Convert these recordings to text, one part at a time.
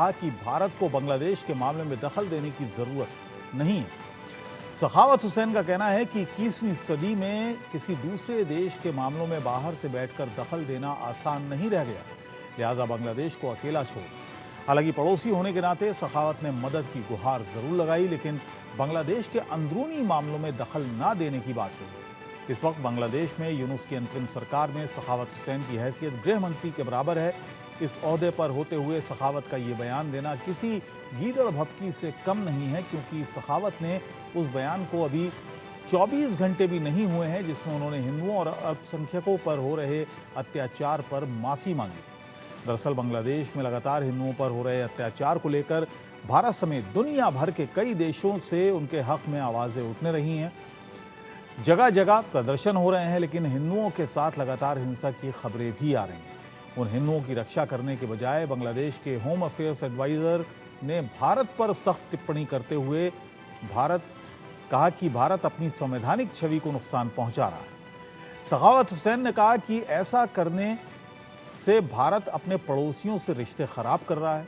कहा कि भारत को बांग्लादेश के मामले में दखल देने की जरूरत नहीं है। सखावत हुसैन का कहना है कि 21वीं सदी में किसी दूसरे देश के मामलों में बाहर से बैठकर दखल देना आसान नहीं रह गया, लिहाजा बांग्लादेश को अकेला छोड़। हालांकि पड़ोसी होने के नाते सखावत ने मदद की गुहार जरूर लगाई, लेकिन बांग्लादेश के अंदरूनी मामलों में दखल ना देने की बात कही। इस वक्त बांग्लादेश में यूनुस की अंतरिम सरकार में सखावत हुसैन की हैसियत गृह मंत्री के बराबर है। इस ओहदे पर होते हुए सखावत का ये बयान देना किसी गीदड़ भभकी से कम नहीं है, क्योंकि सखावत ने उस बयान को अभी 24 घंटे भी नहीं हुए हैं जिसमें उन्होंने हिंदुओं और अल्पसंख्यकों पर हो रहे अत्याचार पर माफी मांगी। दरअसल बांग्लादेश में लगातार हिंदुओं पर हो रहे अत्याचार को लेकर भारत समेत दुनिया भर के कई देशों से उनके हक में आवाजें उठने रही हैं। जगह जगह प्रदर्शन हो रहे हैं, लेकिन हिंदुओं के साथ लगातार हिंसा की खबरें भी आ रही हैं। उन हिंदुओं की रक्षा करने के बजाय बांग्लादेश के होम अफेयर्स एडवाइजर ने भारत पर सख्त टिप्पणी करते हुए कहा कि भारत अपनी संवैधानिक छवि को नुकसान पहुंचा रहा है। सखावत हुसैन ने कहा कि ऐसा करने से भारत अपने पड़ोसियों से रिश्ते खराब कर रहा है।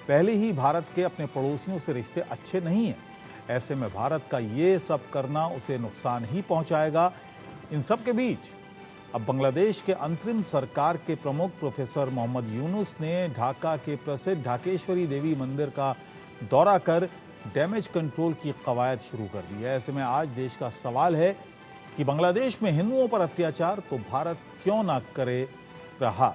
पहले ही भारत के अपने पड़ोसियों से रिश्ते अच्छे नहीं हैं, ऐसे में भारत का ये सब करना उसे नुकसान ही पहुंचाएगा। इन सब के बीच अब बांग्लादेश के अंतरिम सरकार के प्रमुख प्रोफेसर मोहम्मद यूनुस ने ढाका के प्रसिद्ध ढाकेश्वरी देवी मंदिर का दौरा कर डैमेज कंट्रोल की कवायद शुरू कर दी है। ऐसे में आज देश का सवाल है कि बांग्लादेश में हिंदुओं पर अत्याचार तो भारत क्यों ना करे रहा।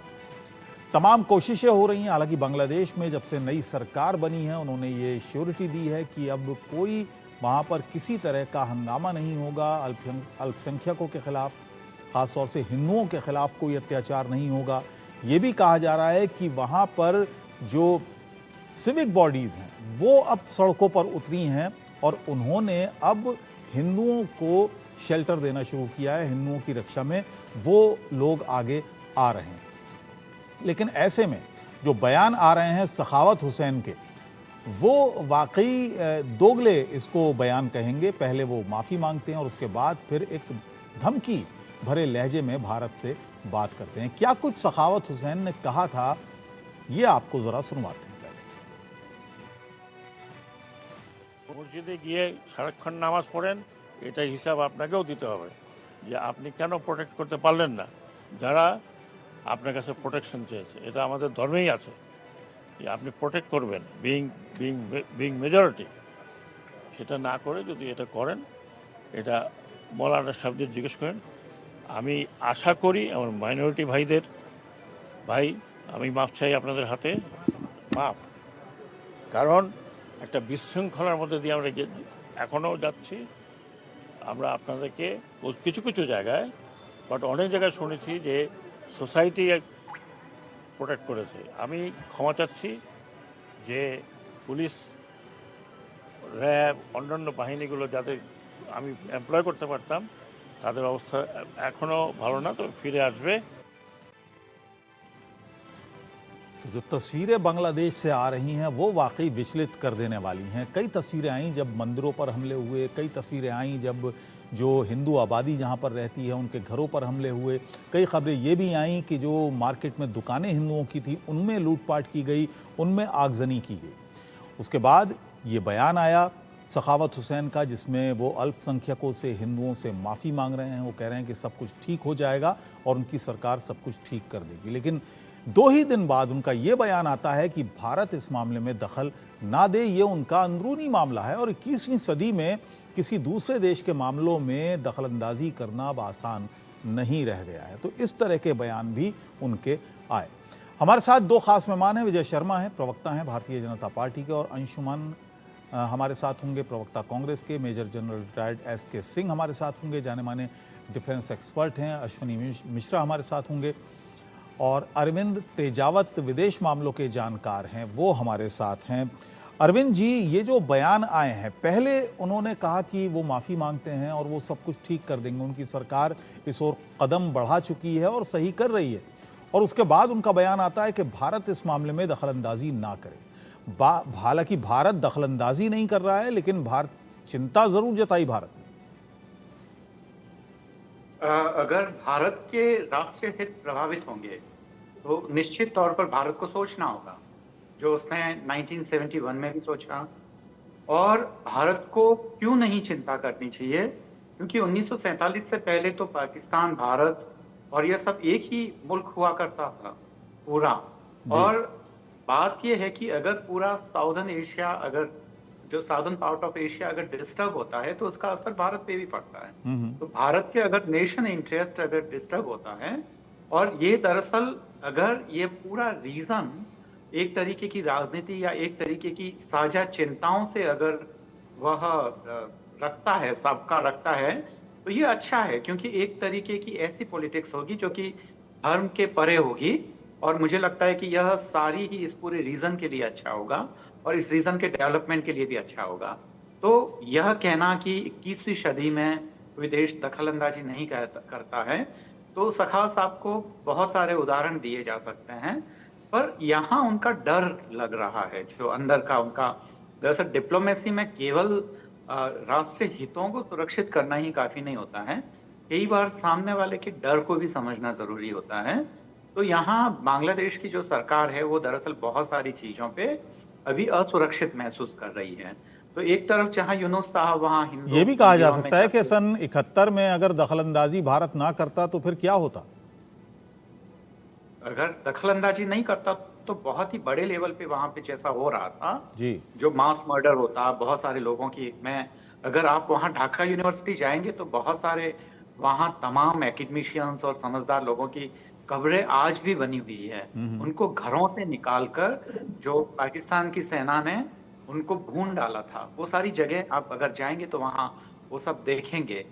तमाम कोशिशें हो रही हैं। हालांकि बांग्लादेश में जब से नई सरकार बनी है, उन्होंने ये श्योरिटी दी है कि अब कोई वहाँ पर किसी तरह का हंगामा नहीं होगा, अल्पसंख्यकों के खिलाफ, खासतौर से हिंदुओं के खिलाफ कोई अत्याचार नहीं होगा। ये भी कहा जा रहा है कि वहाँ पर जो सिविक बॉडीज़ हैं वो अब सड़कों पर उतरी हैं और उन्होंने अब हिंदुओं को शेल्टर देना शुरू किया है। हिंदुओं की रक्षा में वो लोग आगे आ रहे हैं। लेकिन ऐसे में जो बयान आ रहे हैं सखावत हुसैन के, वो वाकई दोगले इसको बयान कहेंगे। पहले वो माफ़ी मांगते हैं और उसके बाद फिर एक धमकी भरे लहजे में भारत से बात करते हैं। क्या कुछ सखावत हुसैन ने कहा था, ये आपको जरा सुनवाते हैं। মসজিদে গিয়ে সারাক্ষণ নামাজ পড়েন, এটার হিসাব আপনাকেও দিতে হবে যে আপনি কেন প্রোটেক্ট করতে পারলেন না যারা আপনার কাছে প্রোটেকশন চেয়েছে। এটা আমাদের ধর্মেই আছে যে আপনি প্রোটেক্ট করবেন, বিং মেজরিটি। সেটা না করে যদি এটা করেন, এটা মৌলানা সাহেবদের জিজ্ঞেস করেন। আমি আশা করি আমার মাইনরিটি ভাইদের আমি মাপ চাই আপনাদের হাতে, মাপ। কারণ একটা বিশৃঙ্খলার মধ্যে দিয়ে আমরা এখনও যাচ্ছি। আমরা আপনাদেরকে কিছু কিছু জায়গায়, বাট অনেক জায়গায় শুনেছি যে সোসাইটি প্রোটেক্ট করেছে। আমি ক্ষমা চাচ্ছি যে পুলিশ, র্যাব, অন্যান্য বাহিনীগুলো যাদের আমি এমপ্লয় করতে পারতাম, তাদের অবস্থা এখনও ভালো না, তবে ফিরে আসবে। जो तस्वीरें बांग्लादेश से आ रही हैं वो वाकई विचलित कर देने वाली हैं। कई तस्वीरें आईं जब मंदिरों पर हमले हुए, कई तस्वीरें आईं जब जो हिंदू आबादी जहां पर रहती है उनके घरों पर हमले हुए। कई खबरें ये भी आईं कि जो मार्केट में दुकानें हिंदुओं की थी उनमें लूटपाट की गई, उनमें आगजनी की गई। उसके बाद ये बयान आया सखावत हुसैन का, जिसमें वो अल्पसंख्यकों से, हिंदुओं से माफ़ी मांग रहे हैं। वो कह रहे हैं कि सब कुछ ठीक हो जाएगा और उनकी सरकार सब कुछ ठीक कर देगी। लेकिन 2 ही दिन बाद उनका ये बयान आता है कि भारत इस मामले में दखल ना दे, ये उनका अंदरूनी मामला है और 21वीं सदी में किसी दूसरे देश के मामलों में दखलंदाजी करना अब आसान नहीं रह गया है। तो इस तरह के बयान भी उनके आए। हमारे साथ 2 खास मेहमान हैं। विजय शर्मा हैं, प्रवक्ता हैं भारतीय जनता पार्टी के, और अंशुमन हमारे साथ होंगे, प्रवक्ता कांग्रेस के। Major general retired SK Singh हमारे साथ होंगे, जाने माने डिफेंस एक्सपर्ट हैं। अश्विनी मिश्रा हमारे साथ होंगे और अरविंद तेजावत विदेश मामलों के जानकार हैं, वो हमारे साथ हैं। अरविंद जी, ये जो बयान आए हैं, पहले उन्होंने कहा कि वो माफ़ी मांगते हैं और वो सब कुछ ठीक कर देंगे, उनकी सरकार इस ओर कदम बढ़ा चुकी है और सही कर रही है, और उसके बाद उनका बयान आता है कि भारत इस मामले में दखलंदाजी ना करे। हालांकि भारत दखलंदाजी नहीं कर रहा है, लेकिन भारत चिंता जरूर जताई भारत ने। अगर भारत के राष्ट्रीय हित प्रभावित होंगे तो निश्चित तौर पर भारत को सोचना होगा। जो उसने 1971 में भी सोचा। और भारत को क्यों नहीं चिंता करनी चाहिए, क्योंकि 1947 से पहले तो पाकिस्तान, भारत और यह सब एक ही मुल्क हुआ करता था पूरा। जी। और बात यह है कि अगर पूरा साउदर्न एशिया, अगर जो साउदर्न पार्ट ऑफ एशिया अगर डिस्टर्ब होता है तो उसका असर भारत पे भी पड़ता है। तो भारत के अगर नेशन इंटरेस्ट अगर डिस्टर्ब होता है, और ये दरअसल अगर ये पूरा रीजन एक तरीके की राजनीति या एक तरीके की साझा चिंताओं से अगर वह रखता है, सबका रखता है, तो ये अच्छा है, क्योंकि एक तरीके की ऐसी पॉलिटिक्स होगी जो कि धर्म के परे होगी। और मुझे लगता है कि यह सारी ही इस पूरे रीजन के लिए अच्छा होगा और इस रीजन के डेवलपमेंट के लिए भी अच्छा होगा। तो यह कहना कि 21वीं सदी में कोई देश दखल अंदाजी नहीं करता है, तो सखाल साहब को बहुत सारे उदाहरण दिए जा सकते हैं, पर यहाँ उनका डर लग रहा है, जो अंदर का उनका। दरअसल डिप्लोमेसी में केवल राष्ट्रीय हितों को सुरक्षित करना ही काफी नहीं होता है, कई बार सामने वाले के डर को भी समझना जरूरी होता है। तो यहाँ बांग्लादेश की जो सरकार है वो दरअसल बहुत सारी चीजों पे अभी असुरक्षित महसूस कर रही है। तो एक तरफ जहाँ यूनुस साहब वहाँ हिंदू ये भी कहा जा मंदिरों में सकता है कि जाके- सन 71 में अगर दखलंदाजी भारत ना करता तो फिर क्या होता। अगर दखल अंदाजी नहीं करता तो बहुत ही बड़े लेवल पे वहां पे जैसा हो रहा था, जी। जो मास मर्डर होता बहुत सारे लोगों की। मैं, अगर आप वहाँ ढाका यूनिवर्सिटी जाएंगे तो बहुत सारे वहाँ तमाम एकेडमिशियंस और समझदार लोगों की कब्रें आज भी बनी हुई है। उनको घरों से निकालकर जो पाकिस्तान की सेना ने उनको भून डाला था, वो सारी जगह आप अगर जाएंगे तो वहाँ वो सब देखेंगे।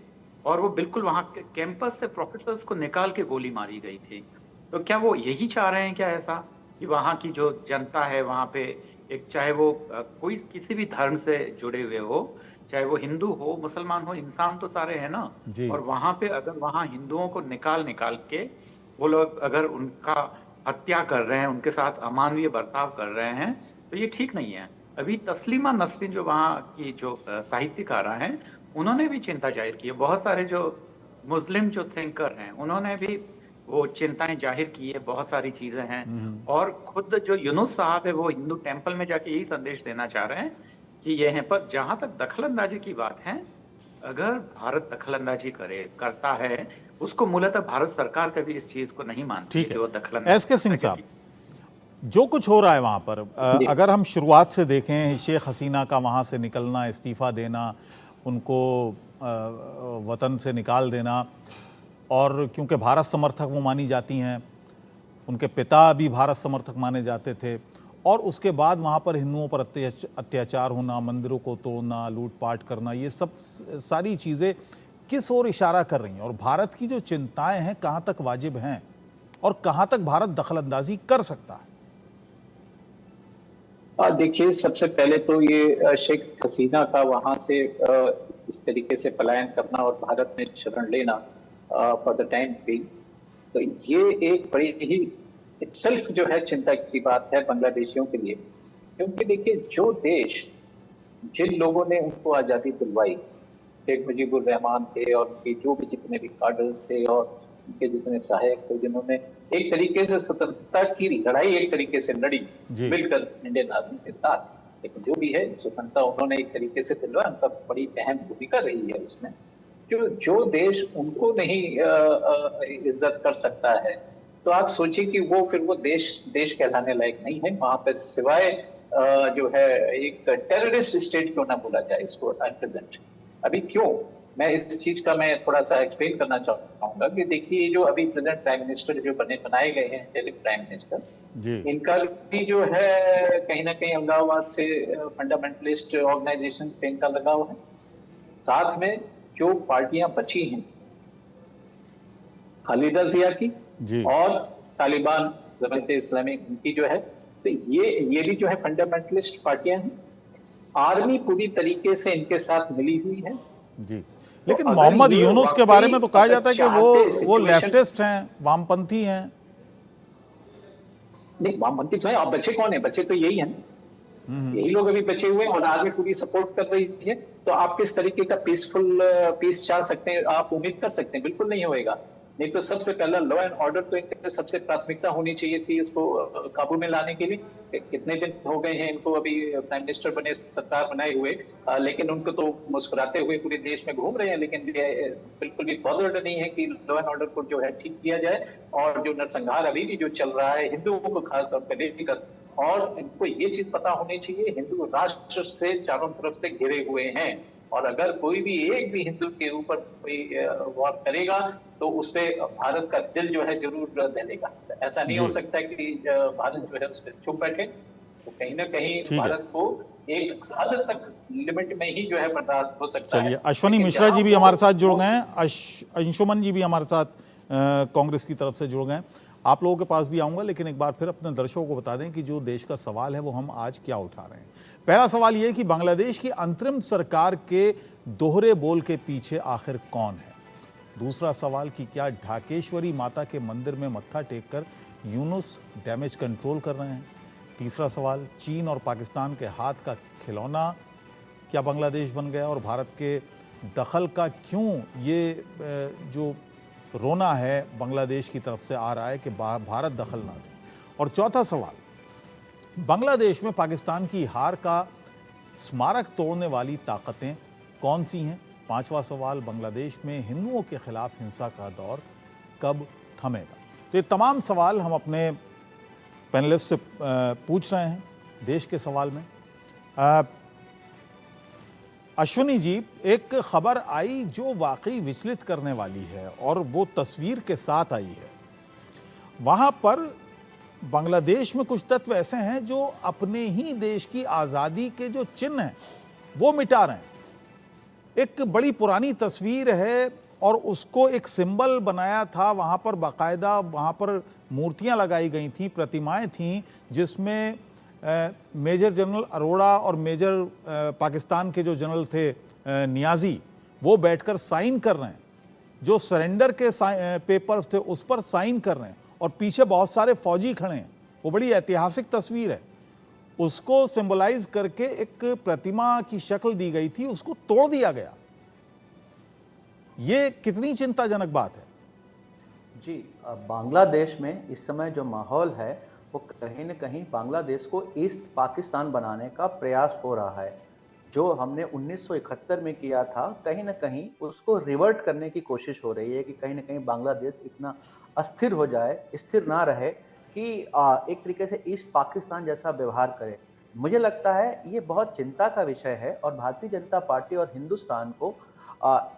और वो बिल्कुल वहाँ के कैंपस से प्रोफेसर्स को निकाल के गोली मारी गई थी। तो क्या वो यही चाह रहे हैं क्या, ऐसा कि वहाँ की जो जनता है वहाँ पे, एक चाहे वो कोई किसी भी धर्म से जुड़े हुए हो, चाहे वो हिंदू हो मुसलमान हो, इंसान तो सारे हैं ना। जी। और वहाँ पे अगर वहाँ हिंदुओं को निकाल निकाल के वो लोग अगर उनका हत्या कर रहे हैं, उनके साथ अमानवीय बर्ताव कर रहे हैं, तो ये ठीक नहीं है। अभी तस्लीमा नसरीन जो वहाँ की जो साहित्यकारा हैं, उन्होंने भी चिंता जाहिर की है। बहुत सारे जो मुस्लिम जो थिंकर हैं उन्होंने भी वो चिंताएं जाहिर की है, बहुत सारी चीजें हैं। और खुद जो यूनुस साहब है वो हिंदू टेंपल में जाके यही संदेश देना चाह रहे हैं कि ये है। पर जहां तक दखलंदाजी की बात है, अगर भारत दखलंदाजी करता है, उसको मूलतः भारत सरकार कभी इस चीज को नहीं मानती ठीक कि है। वो दखलंदाजी एस के सिंह करता है। साहब, जो कुछ हो रहा है वहाँ पर, अगर हम शुरुआत से देखें, शेख हसीना का वहाँ से निकलना, इस्तीफ़ा देना, उनको वतन से निकाल देना, और क्योंकि भारत समर्थक वो मानी जाती हैं, उनके पिता भी भारत समर्थक माने जाते थे, और उसके बाद वहाँ पर हिंदुओं पर अत्याचार होना, मंदिरों को तोड़ना, लूटपाट करना, ये सब सारी चीज़ें किस ओर इशारा कर रही हैं, और भारत की जो चिंताएं हैं कहाँ तक वाजिब हैं, और कहाँ तक भारत दखलंदाजी कर सकता है। देखिए, सबसे पहले तो ये शेख हसीना का वहां से इस तरीके से पलायन करना और भारत में शरण लेना फॉर द टाइम बीइंग, तो ये एक बड़ी ही इटसेल्फ जो है चिंता की बात है बांग्लादेशियों के लिए। क्योंकि देखिए, जो देश, जिन लोगों ने उनको आज़ादी दिलवाई, शेख मुजीबुर रहमान थे और उनके जो भी जितने भी कार्डर्स थे और उनके जितने सहायक थे, जिन्होंने एक तरीके से स्वतंत्रता की लड़ाई एक तरीके से लड़ी मिलकर इंडियन आर्मी के साथ, लेकिन जो भी है स्वतंत्रता उन्होंने एक तरीके से दिलवाई, उनका बड़ी अहम भूमिका रही है उसमें। जो देश उनको नहीं इज्जत कर सकता है, तो आप सोचिए कि वो फिर वो देश कहलाने लायक नहीं है। वहां पे सिवाय जो है एक टेररिस्ट स्टेट क्यों ना बोला जाए इसको एट प्रेजेंट। अभी क्यों, मैं इस चीज का मैं थोड़ा सा एक्सप्लेन करना चाहूंगा कि देखिए, जो अभी प्रेजेंट प्राइम मिनिस्टर जो बनाए गए हैं, इंटेरिम प्राइम मिनिस्टर, इनका भी जो है कहीं ना कहीं अहमदाबाद से फंडामेंटलिस्ट ऑर्गेनाइजेशन से इनका लगाव है। साथ में जो पार्टियां बची हैं, खालिदा जिया की और तालिबान जमात इस्लामी, उनकी जो है, तो ये भी जो है फंडामेंटलिस्ट पार्टियां हैं। आर्मी पूरी तरीके से इनके साथ मिली हुई है जी। लेकिन तो मोहम्मद यूनुस के बारे में तो कहा जाता है कि वो लेफ्टिस्ट हैं, वामपंथी हैं। नहीं, वामपंथी तो है, अब बच्चे कौन है? बच्चे तो यही हैं, यही लोग अभी बचे हुए हैं और आर्मी पूरी सपोर्ट कर रही है। तो आप किस तरीके का पीस चाह सकते हैं, आप उम्मीद कर सकते हैं? बिल्कुल नहीं होएगा। नहीं तो सबसे पहला लॉ एंड ऑर्डर तो इनके सबसे प्राथमिकता होनी चाहिए थी इसको काबू में लाने के लिए। कितने दिन हो गए हैं इनको अभी प्राइम मिनिस्टर बने, सरकार बनाए हुए, लेकिन उनको तो मुस्कुराते हुए पूरे देश में घूम रहे हैं, लेकिन बिल्कुल भी बॉदर्ड नहीं है कि लॉ एंड ऑर्डर को जो है ठीक किया जाए। और जो नरसंहार अभी भी जो चल रहा है हिंदुओं को खासतौर पर लेकर, और इनको ये चीज पता होनी चाहिए हिंदू राष्ट्र से चारों तरफ से घिरे हुए हैं, और अगर कोई भी एक भी हिंदू के ऊपर कोई वार करेगा तो उसपे भारत का दिल जो है जरूर दहलेगा। ऐसा नहीं हो सकता कि भारत जो है उस पर चुप बैठे। तो कहीं ना कहीं भारत को एक हद तक लिमिट में ही जो है बर्दाश्त हो सकता है। चलिए, अश्वनी मिश्रा जी भी हमारे साथ जुड़ गए हैं, अंशुमन जी भी हमारे साथ कांग्रेस की तरफ से जुड़ गए हैं। आप लोगों के पास भी आऊंगा, लेकिन एक बार फिर अपने दर्शकों को बता दें कि जो देश का सवाल है वो हम आज क्या उठा रहे हैं। पहला सवाल ये कि बांग्लादेश की अंतरिम सरकार के दोहरे बोल के पीछे आखिर कौन है। दूसरा सवाल कि क्या ढाकेश्वरी माता के मंदिर में मत्था टेककर यूनुस डैमेज कंट्रोल कर रहे हैं। तीसरा सवाल, चीन और पाकिस्तान के हाथ का खिलौना क्या बांग्लादेश बन गया और भारत के दखल का क्यों ये जो रोना है बांग्लादेश की तरफ से आ रहा है कि भारत दखल ना दे। और चौथा सवाल, बांग्लादेश में पाकिस्तान की हार का स्मारक तोड़ने वाली ताकतें कौन सी हैं। पांचवा सवाल, बांग्लादेश में हिंदुओं के खिलाफ हिंसा का दौर कब थमेगा। तो ये तमाम सवाल हम अपने पैनलिस्ट से पूछ रहे हैं देश के सवाल में। अश्वनी जी, एक खबर आई जो वाकई विचलित करने वाली है और वो तस्वीर के साथ आई है। वहाँ पर बांग्लादेश में कुछ तत्व ऐसे हैं जो अपने ही देश की आज़ादी के जो चिन्ह हैं वो मिटा रहे हैं। एक बड़ी पुरानी तस्वीर है और उसको एक सिंबल बनाया था, वहाँ पर बाकायदा वहाँ पर मूर्तियाँ लगाई गई थीं, प्रतिमाएं थीं, जिसमें मेजर जनरल अरोड़ा और मेजर पाकिस्तान के जो जनरल थे नियाजी, वो बैठकर साइन कर रहे हैं। जो सरेंडर के पेपर्स थे उस पर साइन कर रहे हैं और पीछे बहुत सारे फौजी खड़े हैं। वो बड़ी ऐतिहासिक तस्वीर है। उसको सिंबलाइज करके एक प्रतिमा की शक्ल दी गई थी, उसको तोड़ दिया गया। ये कितनी चिंताजनक बात है। जी, बांग्लादेश में इस समय जो माहौल है वो कहीं न कहीं बांग्लादेश को ईस्ट पाकिस्तान बनाने का प्रयास हो रहा है। जो हमने 1971 में किया था, कहीं न कहीं उसको रिवर्ट करने की कोशिश हो रही है कि कहीं न कहीं बांग्लादेश इतना अस्थिर हो जाए, स्थिर ना रहे कि एक तरीके से ईस्ट पाकिस्तान जैसा व्यवहार करे। मुझे लगता है ये बहुत चिंता का विषय है और भारतीय जनता पार्टी और हिंदुस्तान को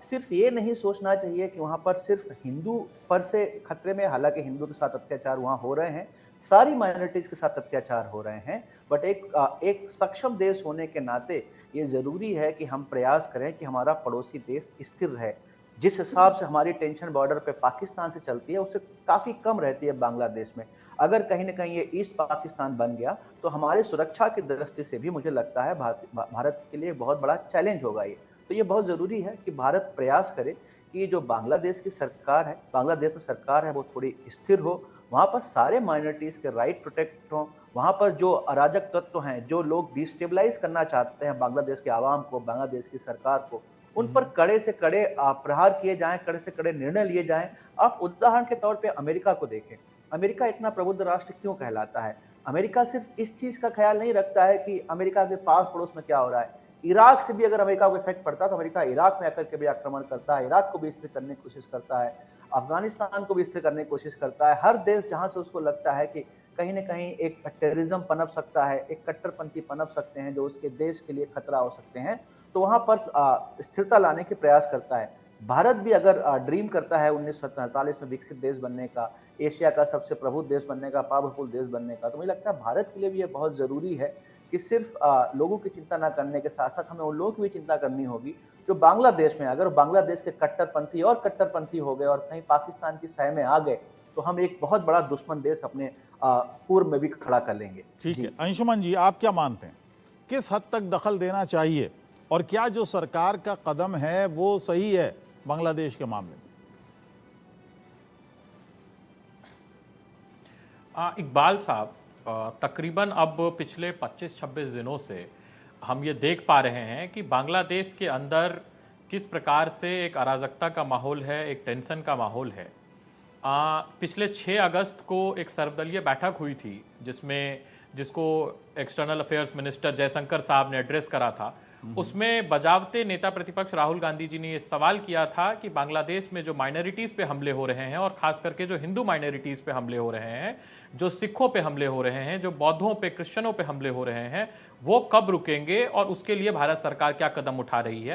सिर्फ ये नहीं सोचना चाहिए कि वहाँ पर सिर्फ हिंदू पर से खतरे में, हालांकि हिंदू के साथ अत्याचार वहाँ हो रहे हैं, सारी माइनॉरिटीज के साथ अत्याचार हो रहे हैं, बट एक सक्षम देश होने के नाते ये जरूरी है कि हम प्रयास करें कि हमारा पड़ोसी देश स्थिर रहे। जिस हिसाब से हमारी टेंशन बॉर्डर पे पाकिस्तान से चलती है उससे काफ़ी कम रहती है बांग्लादेश में। अगर कहीं ना कहीं ये ईस्ट पाकिस्तान बन गया तो हमारी सुरक्षा की दृष्टि से भी मुझे लगता है भारत के लिए बहुत बड़ा चैलेंज होगा ये। तो ये बहुत ज़रूरी है कि भारत प्रयास करे कि जो बांग्लादेश की सरकार है, बांग्लादेश में सरकार है, वो थोड़ी स्थिर हो, वहाँ पर सारे माइनॉरिटीज़ के राइट प्रोटेक्ट हों, वहाँ पर जो अराजक तत्व हैं, जो लोग डिस्टेबलाइज करना चाहते हैं बांग्लादेश के आवाम को, बांग्लादेश की सरकार को, उन पर कड़े से कड़े प्रहार किए जाएं, कड़े से कड़े निर्णय लिए जाएं। आप उदाहरण के तौर पे अमेरिका को देखें। अमेरिका इतना प्रबुद्ध राष्ट्र क्यों कहलाता है? अमेरिका सिर्फ इस चीज़ का ख्याल नहीं रखता है कि अमेरिका के पास पड़ोस में क्या हो रहा है। इराक से भी अगर अमेरिका को इफेक्ट पड़ता है तो अमेरिका इराक में आकर के भी आक्रमण करता है, इराक को भी स्थिर करने की कोशिश करता है, अफगानिस्तान को भी स्थिर करने की कोशिश करता है। हर देश जहां से उसको लगता है कि कहीं ना कहीं एक टेररिज्म पनप सकता है, एक कट्टरपंथी पनप सकते हैं जो उसके देश के लिए खतरा हो सकते हैं, तो वहां पर स्थिरता लाने के प्रयास करता है। भारत भी अगर ड्रीम करता है 1947 में विकसित देश बनने का, एशिया का सबसे प्रबुद्ध देश बनने का, पावरफुल देश बनने का, तो मुझे लगता है भारत के लिए भी ये बहुत ज़रूरी है कि सिर्फ लोगों की चिंता ना करने के साथ साथ हमें उन लोगों की भी चिंता करनी होगी जो बांग्लादेश में, अगर बांग्लादेश के कट्टरपंथी और कट्टरपंथी हो गए और कहीं पाकिस्तान की सह में आ गए तो हम एक बहुत बड़ा दुश्मन देश अपने पूर्व में भी खड़ा कर लेंगे। ठीक है, अंशुमन जी, आप क्या मानते हैं, किस हद तक दखल देना चाहिए और क्या जो सरकार का कदम है वो सही है बांग्लादेश के मामले में? इकबाल साहब, तकरीबन अब पिछले 25-26 दिनों से हम ये देख पा रहे हैं कि बांग्लादेश के अंदर किस प्रकार से एक अराजकता का माहौल है, एक टेंशन का माहौल है। पिछले 6 अगस्त को एक सर्वदलीय बैठक हुई थी जिसको एक्सटर्नल अफेयर्स मिनिस्टर जयशंकर साहब ने एड्रेस करा था। उसमें बजावते नेता प्रतिपक्ष राहुल गांधी जी ने ये सवाल किया था कि बांग्लादेश में जो माइनॉरिटीज पे हमले हो रहे हैं और खास करके जो हिंदू माइनॉरिटीज पे हमले हो रहे हैं, जो सिखों पे हमले हो रहे हैं, जो बौद्धों पे, क्रिश्चियनों पे हमले हो रहे हैं, वो कब रुकेंगे और उसके लिए भारत सरकार क्या कदम उठा रही है।